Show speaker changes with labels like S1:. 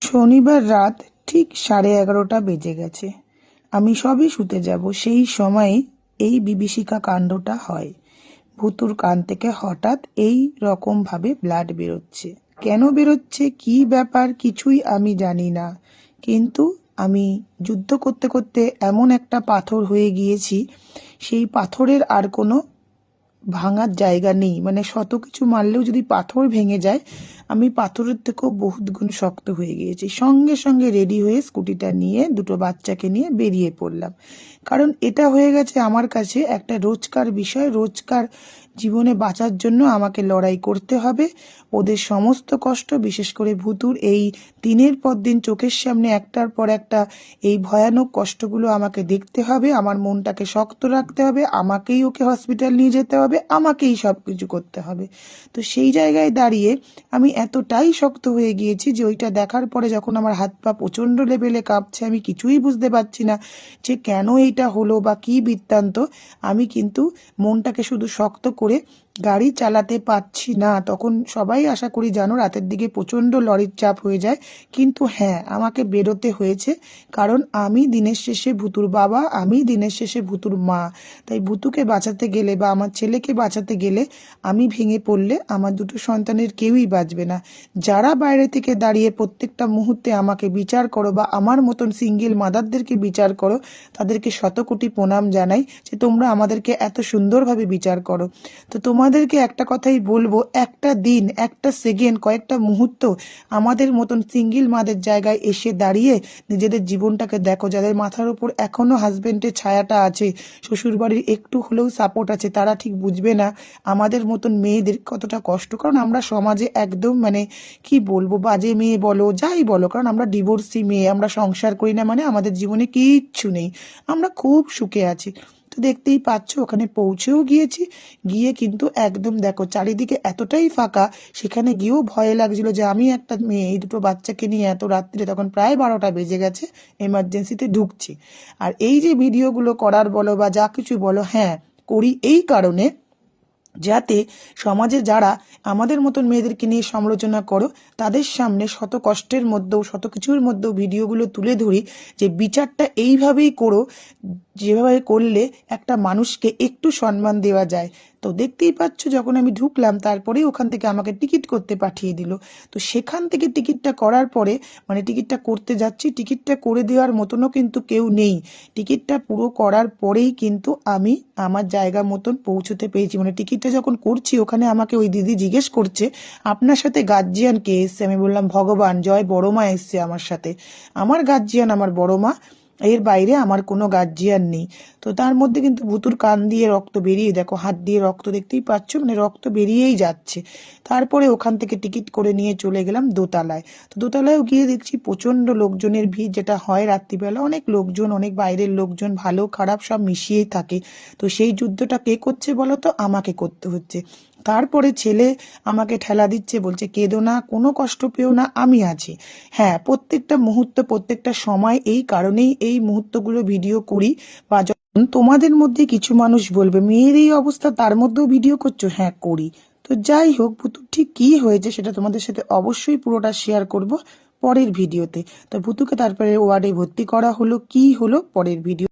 S1: শনিবার রাত ঠিক 11:30 বেজে গেছে। আমি সবই শুতে যাব, সেই সময় এই বিভীষিকা কাণ্ডটা হয়। ভুতুর কান থেকে হঠাৎ এই রকম ভাবে ব্লাড বেরোচ্ছে। কেন বেরোচ্ছে, কি ব্যাপার, কিছুই আমি জানি না। কিন্তু আমি যুদ্ধ করতে করতে এমন একটা পাথর হয়ে গিয়েছি, সেই পাথরের আর কোনো ভাঙার জায়গা নেই। মানে শত কিছু মারলেও যদি পাথর ভেঙে যায়, আমি পাথরের থেকেও বহুত গুণ শক্ত হয়ে গিয়েছি। সঙ্গে সঙ্গে রেডি হয়ে স্কুটিটা নিয়ে দুটো বাচ্চাকে নিয়ে বেরিয়ে পড়লাম। কারণ এটা হয়ে গেছে আমার কাছে একটা রোজকার বিষয়। রোজকার জীবনে বাঁচার জন্য আমাকে লড়াই করতে হবে। ওদের সমস্ত কষ্ট, বিশেষ করে ভুতুর এই দিনের পর দিন চোখের সামনে একটার পর একটা এই ভয়ানক কষ্টগুলো আমাকে দেখতে হবে। আমার মনটাকে শক্ত রাখতে হবে, আমাকেই ওকে হসপিটাল নিয়ে যেতে হবে, আমাকেই সব কিছু করতে হবে। তো সেই জায়গায় দাঁড়িয়ে আমি এতটাই শক্ত হয়ে গিয়েছি যে ওইটা দেখার পরে যখন আমার হাত পা প্রচণ্ড লেভেলে কাঁপছে, আমি কিছুই বুঝতে পারছি না যে কেন এইটা হলো বা কী বৃত্তান্ত। আমি কিন্তু মনটাকে শুধু শক্ত করে গাড়ি চালাতে পারছি না। তখন সবাই আশা করি জানো রাতের দিকে প্রচণ্ড লরির চাপ হয়ে যায়। কিন্তু হ্যাঁ, আমাকে বেরোতে হয়েছে, কারণ আমি দিনের শেষে ভুতুর বাবা, আমি দিনের শেষে ভুতুর মা। তাই ভুতুকে বাঁচাতে গেলে বা আমার ছেলেকে বাঁচাতে গেলে আমি ভেঙে পড়লে আমার দুটো সন্তানের কেউই বাঁচবে না। যারা বাইরে থেকে দাঁড়িয়ে প্রত্যেকটা মুহূর্তে আমাকে বিচার করো বা আমার মতন সিঙ্গেল মাদারদেরকে বিচার করো, তাদেরকে শতকোটি প্রণাম জানাই যে তোমরা আমাদেরকে এত সুন্দরভাবে বিচার করো। তো তোমাদেরকে একটা কথাই বলবো, একটা দিন, একটা সেকেন্ড, কয়েকটা মুহূর্ত আমাদের মতন সিঙ্গেল মাদের জায়গায় এসে দাঁড়িয়ে নিজেদের জীবনটাকে দেখো। যাদের মাথার উপর এখনো হাজবেন্ডের ছায়াটা আছে, শ্বশুরবাড়ির একটু হলেও সাপোর্ট আছে, তারা ঠিক বুঝবে না আমাদের মতন মেয়েদের কতটা কষ্ট। কারণ আমরা সমাজে একদম মানে কি বলবো, বাজে মেয়ে বলো যাই বলো, কারণ আমরা ডিভোর্সি মেয়ে, আমরা সংসার করি না, মানে আমাদের জীবনে কিচ্ছু নেই, আমরা খুব সুখে আছি। তো দেখতেই পাচ্ছ ওখানে পৌঁছেও গিয়েছি। গিয়ে কিন্তু একদম দেখো চারিদিকে এতটাই ফাঁকা, সেখানে গিয়েও ভয় লাগছিল যে আমি একটা মেয়ে এই দুটো বাচ্চাকে নিয়ে এত রাত্রে, তখন প্রায় 12টা বেজে গেছে, এমার্জেন্সিতে ঢুকছি। আর এই যে ভিডিওগুলো করার বলো বা যা কিছু বলো, হ্যাঁ করি এই কারণে যাতে সমাজে যারা আমাদের মতন মেয়েদেরকে নিয়ে সমালোচনা করো, তাদের সামনে শত কষ্টের মধ্যেও শত কিছুর মধ্যেও ভিডিওগুলো তুলে ধরি যে বিচারটা এইভাবেই করো, যেভাবে করলে একটা মানুষকে একটু সম্মান দেওয়া যায়। তো দেখতেই পাচ্ছ যখন আমি ঢুকলাম, তারপরেই ওখান থেকে আমাকে টিকিট করতে পাঠিয়ে দিল। তো সেখান থেকে টিকিটটা করার পরে, মানে টিকিটটা করতে যাচ্ছি, টিকিটটা করে দেওয়ার মতনও কিন্তু কেউ নেই। টিকিটটা পুরো করার পরেই কিন্তু আমি আমার জায়গা মতন পৌঁছতে পেরেছি। মানে টিকিটটা যখন করছি ওখানে আমাকে ওই দিদি জিজ্ঞেস করছে আপনার সাথে গার্জিয়ান কে এসছে। আমি বললাম ভগবান, জয় বড় মা এসছে আমার সাথে। আমার গার্জিয়ান আমার বড় মা, এর বাইরে আমার কোনো গার্জিয়ান নেই। তো তার মধ্যে কিন্তু ভুতুর কান দিয়ে রক্ত বেরিয়ে, দেখো হাত দিয়ে রক্ত দেখতেই পাচ্ছ, মানে রক্ত বেরিয়েই যাচ্ছে। তারপরে ওখান থেকে টিকিট করে নিয়ে চলে গেলাম দোতলায়। তো দোতলায়ও গিয়ে দেখছি প্রচণ্ড লোকজনের ভিড়, যেটা হয় রাত্রিবেলা, অনেক লোকজন, অনেক বাইরের লোকজন, ভালো খারাপ সব মিশিয়েই থাকে। তো সেই যুদ্ধটা কে করছে বলো তো, আমাকে করতে হচ্ছে। তারপরে ছেলে আমাকে ঠেলা দিচ্ছে, বলছে কেঁদো না, কোনো কষ্ট পেও না, আমি আছি। হ্যাঁ, প্রত্যেকটা মুহূর্ত, প্রত্যেকটা সময় এই কারণেই এই মুহূর্তগুলো ভিডিও করি। বা যখন তোমাদের মধ্যে কিছু মানুষ বলবে মেয়ের এই অবস্থা, তার মধ্যেও ভিডিও করছো, হ্যাঁ করি। তো যাই হোক, ভুতু ঠিক কি হয়েছে সেটা তোমাদের সাথে অবশ্যই পুরোটা শেয়ার করব পরের ভিডিওতে। তো ভুতুকে তারপরে ওয়ার্ডে ভর্তি করা হলো, কি হলো পরের ভিডিও।